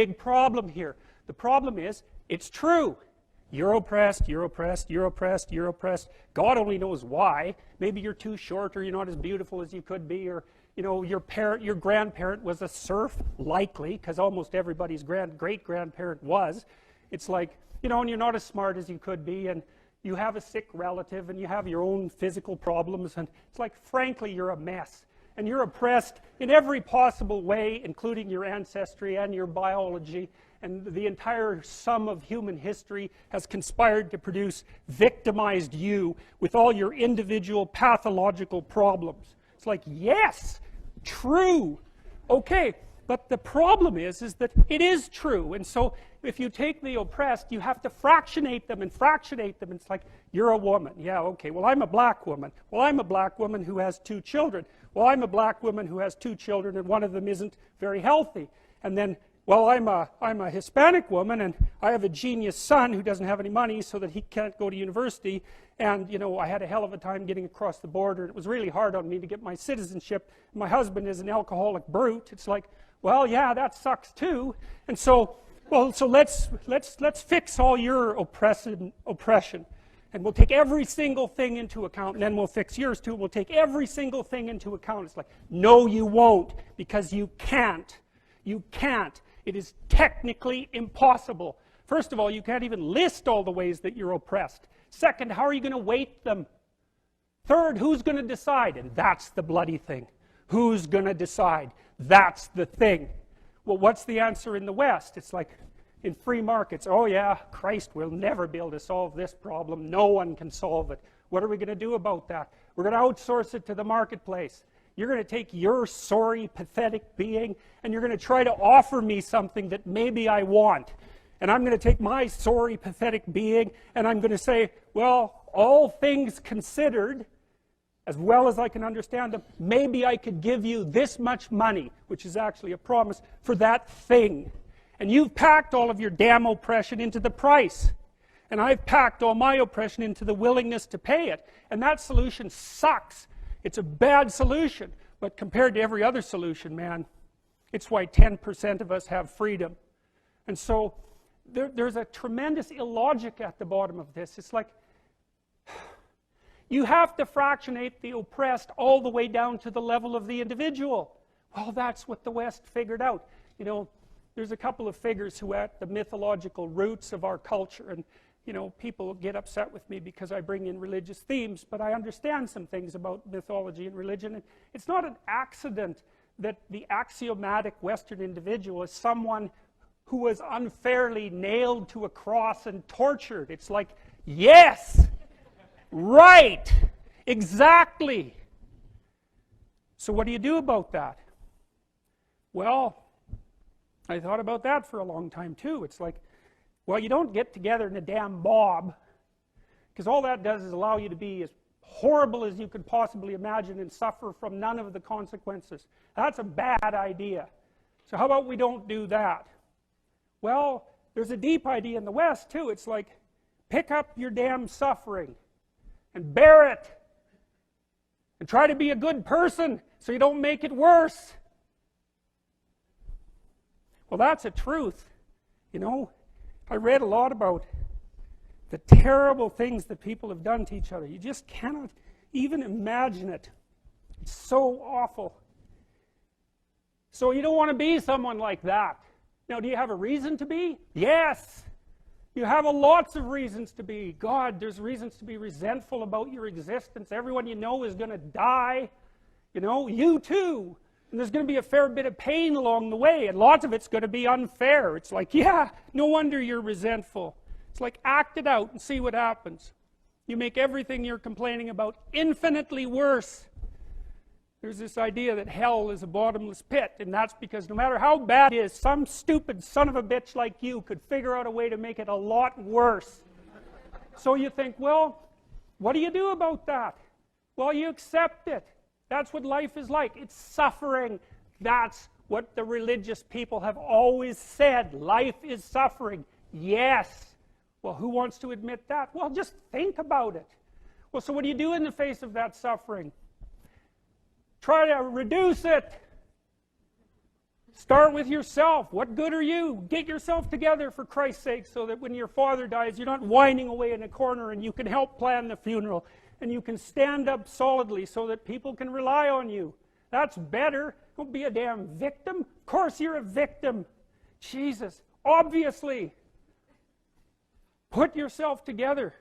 big problem here. The problem is, it's true. You're oppressed, you're oppressed, you're oppressed, you're oppressed. God only knows why. Maybe you're too short, or you're not as beautiful as you could be, or you know, your grandparent was a serf, likely, because almost everybody's great-grandparent was. It's like, you know, and you're not as smart as you could be, and you have a sick relative, and you have your own physical problems, and it's like, frankly, you're a mess. And you're oppressed in every possible way, including your ancestry and your biology, and the entire sum of human history has conspired to produce victimized you with all your individual pathological problems. It's like, yes, true. Okay, but the problem is that it is true. And so if you take the oppressed, you have to fractionate them and fractionate them. It's like, you're a woman. Yeah, okay, well, I'm a black woman. Well, I'm a black woman who has 2 children. Well, I'm a black woman who has 2 children, and one of them isn't very healthy. And then, well, I'm a Hispanic woman, and I have a genius son who doesn't have any money so that he can't go to university. And, you know, I had a hell of a time getting across the border. It was really hard on me to get my citizenship. My husband is an alcoholic brute. It's like, well, yeah, that sucks too. And so, well, so let's fix all your oppression. And we'll take every single thing into account, and then we'll fix yours too. We'll take every single thing into account. It's like, no, you won't, because you can't. You can't. It is technically impossible. First of all, you can't even list all the ways that you're oppressed. Second, how are you going to weight them? Third, who's going to decide? And that's the bloody thing. Who's going to decide? That's the thing. Well, what's the answer in the West? It's like, in free markets, oh yeah, Christ will never be able to solve this problem. No one can solve it. What are we going to do about that? We're going to outsource it to the marketplace. You're going to take your sorry, pathetic being, and you're going to try to offer me something that maybe I want. And I'm going to take my sorry, pathetic being, and I'm going to say, well, all things considered, as well as I can understand them, maybe I could give you this much money, which is actually a promise, for that thing. And you've packed all of your damn oppression into the price. And I've packed all my oppression into the willingness to pay it. And that solution sucks. It's a bad solution. But compared to every other solution, man, it's why 10% of us have freedom. And so there's a tremendous illogic at the bottom of this. It's like, you have to fractionate the oppressed all the way down to the level of the individual. Well, that's what the West figured out. You know, there's a couple of figures who are at the mythological roots of our culture, and you know, people get upset with me because I bring in religious themes, but I understand some things about mythology and religion. And it's not an accident that the axiomatic Western individual is someone who was unfairly nailed to a cross and tortured. It's like, yes, right, exactly. So what do you do about that? Well, I thought about that for a long time too. It's like, well, you don't get together in a damn mob, because all that does is allow you to be as horrible as you could possibly imagine and suffer from none of the consequences. That's a bad idea. So how about we don't do that? Well, there's a deep idea in the West too. It's like, pick up your damn suffering and bear it and try to be a good person so you don't make it worse. Well, that's a truth. You know, I read a lot about the terrible things that people have done to each other. You just cannot even imagine it. It's so awful. So you don't want to be someone like that. Now, do you have a reason to be? Yes. You have lots of reasons to be. God, there's reasons to be resentful about your existence. Everyone you know is going to die. You know, you too. And there's going to be a fair bit of pain along the way, and lots of it's going to be unfair. It's like, yeah, no wonder you're resentful. It's like, act it out and see what happens. You make everything you're complaining about infinitely worse. There's this idea that hell is a bottomless pit, and that's because no matter how bad it is, some stupid son of a bitch like you could figure out a way to make it a lot worse. So you think, well, what do you do about that? Well, you accept it. That's what life is like. It's suffering. That's what the religious people have always said. Life is suffering. Yes. Well, who wants to admit that? Well, just think about it. Well, so what do you do in the face of that suffering? Try to reduce it. Start with yourself. What good are you? Get yourself together for Christ's sake so that when your father dies, you're not whining away in a corner and you can help plan the funeral and you can stand up solidly so that people can rely on you. That's better. Don't be a damn victim. Of course you're a victim. Jesus, obviously. Put yourself together.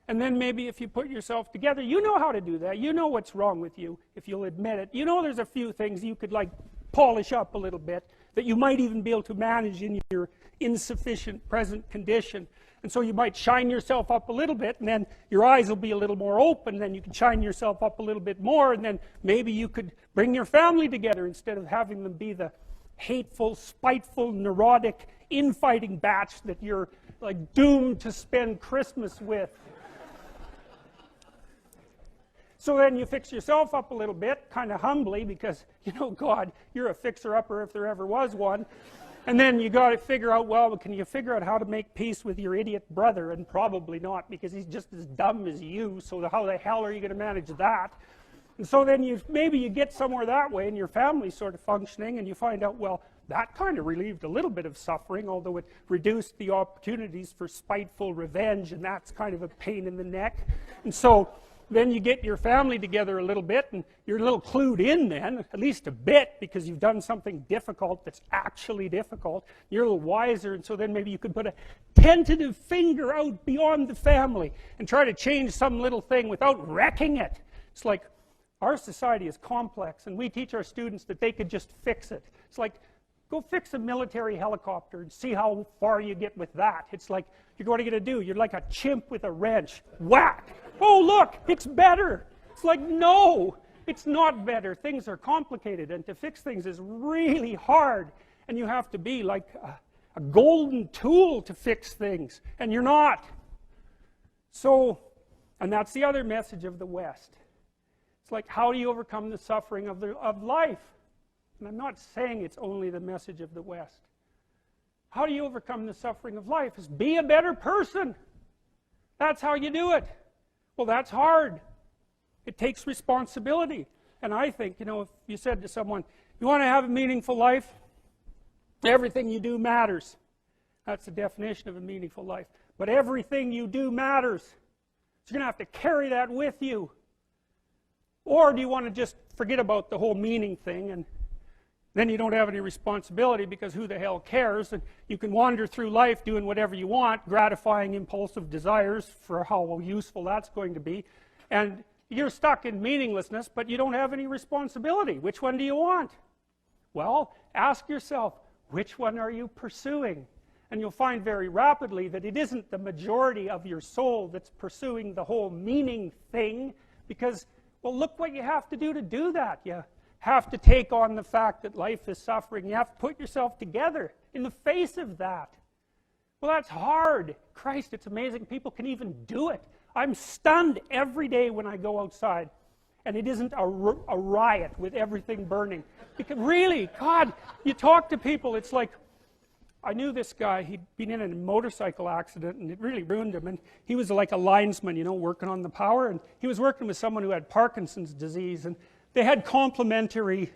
And then maybe if you put yourself together, you know how to do that. You know what's wrong with you, if you'll admit it. You know there's a few things you could like polish up a little bit, that you might even be able to manage in your insufficient present condition. And so you might shine yourself up a little bit, and then your eyes will be a little more open, then you can shine yourself up a little bit more, and then maybe you could bring your family together instead of having them be the hateful, spiteful, neurotic, infighting batch that you're like doomed to spend Christmas with. So then you fix yourself up a little bit, kind of humbly, because, you know, God, you're a fixer-upper if there ever was one. And then you got to figure out, well, can you figure out how to make peace with your idiot brother? And probably not, because he's just as dumb as you, so how the hell are you going to manage that? And so then maybe you get somewhere that way, and your family's sort of functioning, and you find out, well, that kind of relieved a little bit of suffering, although it reduced the opportunities for spiteful revenge, and that's kind of a pain in the neck. And so then you get your family together a little bit, and you're a little clued in then, at least a bit, because you've done something difficult that's actually difficult. You're a little wiser, and so then maybe you could put a tentative finger out beyond the family and try to change some little thing without wrecking it. It's like, our society is complex, and we teach our students that they could just fix it. It's like, go fix a military helicopter and see how far you get with that. It's like, what are you going to do? You're like a chimp with a wrench. Whack! Oh, look, it's better. It's like, no, it's not better. Things are complicated, and to fix things is really hard. And you have to be like a golden tool to fix things, and you're not. So, and that's the other message of the West. It's like, how do you overcome the suffering of life? And I'm not saying it's only the message of the West. How do you overcome the suffering of life? Is be a better person. That's how you do it. Well, that's hard. It takes responsibility. And I think, you know, if you said to someone, you want to have a meaningful life? Everything you do matters. That's the definition of a meaningful life. But everything you do matters. So you're going to have to carry that with you. Or do you want to just forget about the whole meaning thing, and then you don't have any responsibility, because who the hell cares? And you can wander through life doing whatever you want, gratifying impulsive desires for how useful that's going to be. And you're stuck in meaninglessness, but you don't have any responsibility. Which one do you want? Well, ask yourself, which one are you pursuing? And you'll find very rapidly that it isn't the majority of your soul that's pursuing the whole meaning thing, because, well, look what you have to do that. You have to take on the fact that life is suffering. You have to put yourself together in the face of that. Well, that's hard. Christ, it's amazing people can even do it. I'm stunned every day when I go outside, and it isn't a riot with everything burning. Because really, God, you talk to people, it's like, I knew this guy, he'd been in a motorcycle accident, and it really ruined him, and he was like a linesman, you know, working on the power, and he was working with someone who had Parkinson's disease, and they had complementary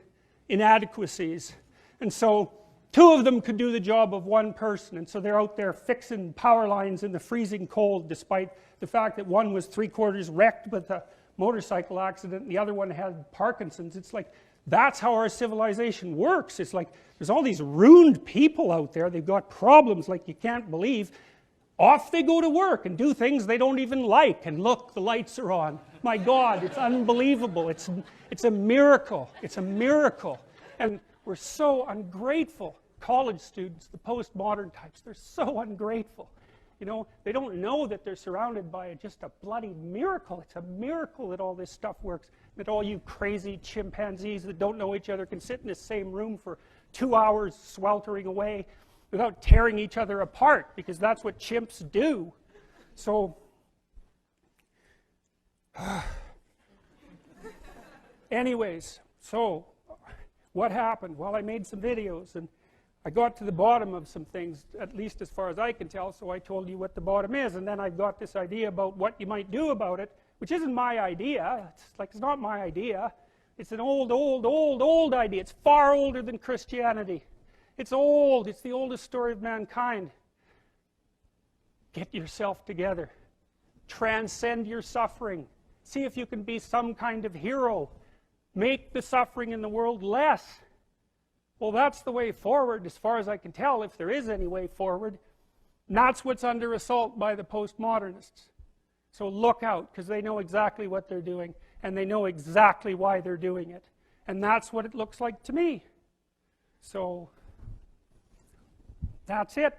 inadequacies, and so two of them could do the job of one person, and so they're out there fixing power lines in the freezing cold, despite the fact that one was 3/4 wrecked with a motorcycle accident and the other one had Parkinson's. It's like, that's how our civilization works. It's like, there's all these ruined people out there, they've got problems like you can't believe. Off they go to work and do things they don't even like, and look, the lights are on. My God, it's unbelievable. It's a miracle. It's a miracle. And we're so ungrateful. College students, the postmodern types, they're so ungrateful. You know, they don't know that they're surrounded by just a bloody miracle. It's a miracle that all this stuff works, that all you crazy chimpanzees that don't know each other can sit in the same room for 2 hours sweltering away without tearing each other apart, because that's what chimps do. So, anyways, so what happened? Well, I made some videos, and I got to the bottom of some things, at least as far as I can tell, so I told you what the bottom is, and then I got this idea about what you might do about it, which isn't my idea. It's like, it's not my idea. It's an old idea. It's far older than Christianity. It's old. It's the oldest story of mankind. Get yourself together. Transcend your suffering. See if you can be some kind of hero. Make the suffering in the world less. Well, that's the way forward, as far as I can tell, if there is any way forward. And that's what's under assault by the postmodernists. So look out, because they know exactly what they're doing, and they know exactly why they're doing it. And that's what it looks like to me. So, that's it.